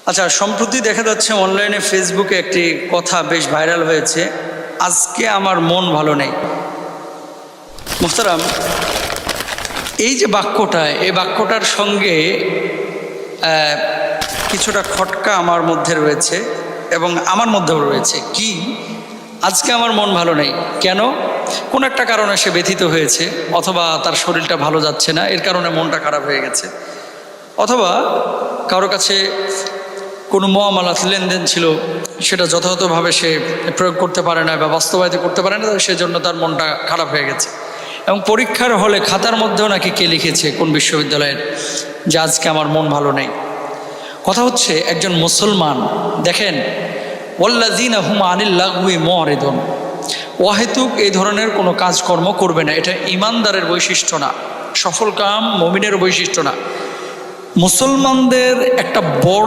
আচ্ছা, সম্প্রতি দেখা যাচ্ছে অনলাইনে ফেসবুকে একটি কথা বেশ ভাইরাল হয়েছে, আজকে আমার মন ভালো নেই। মুহতারাম, এই যে বাক্যটা, এই বাক্যটার সঙ্গে কিছুটা খটকা আমার মধ্যে রয়েছে এবং আমার মধ্যেও রয়েছে। কি, আজকে আমার মন ভালো নেই কেন? কোন একটা কারণে সে ব্যথিত হয়েছে, অথবা তার শরীরটা ভালো যাচ্ছে না, এর কারণে মনটা খারাপ হয়ে গেছে, অথবা কারো কাছে কোনো মুআমালাত লেনদেন ছিল, সেটা যথাযথভাবে সে প্রয়োগ করতে পারে না বা বাস্তবায়িত করতে পারে না, সেজন্য তার মনটা খারাপ হয়ে গেছে। এবং পরীক্ষার হলে খাতার মধ্যেও নাকি কে লিখেছে, কোন বিশ্ববিদ্যালয়ের, যে আজকে আমার মন ভালো নেই। কথা হচ্ছে, একজন মুসলমান দেখেন, ওয়াল্লাযীনা হুম আনিল লাগওয়ি মুরিদুন, অহেতুক এই ধরনের কোনো কাজকর্ম করবে না। এটা ঈমানদারের বৈশিষ্ট্য না, সফলকাম মুমিনের বৈশিষ্ট্য না। মুসলমানদের একটা বড়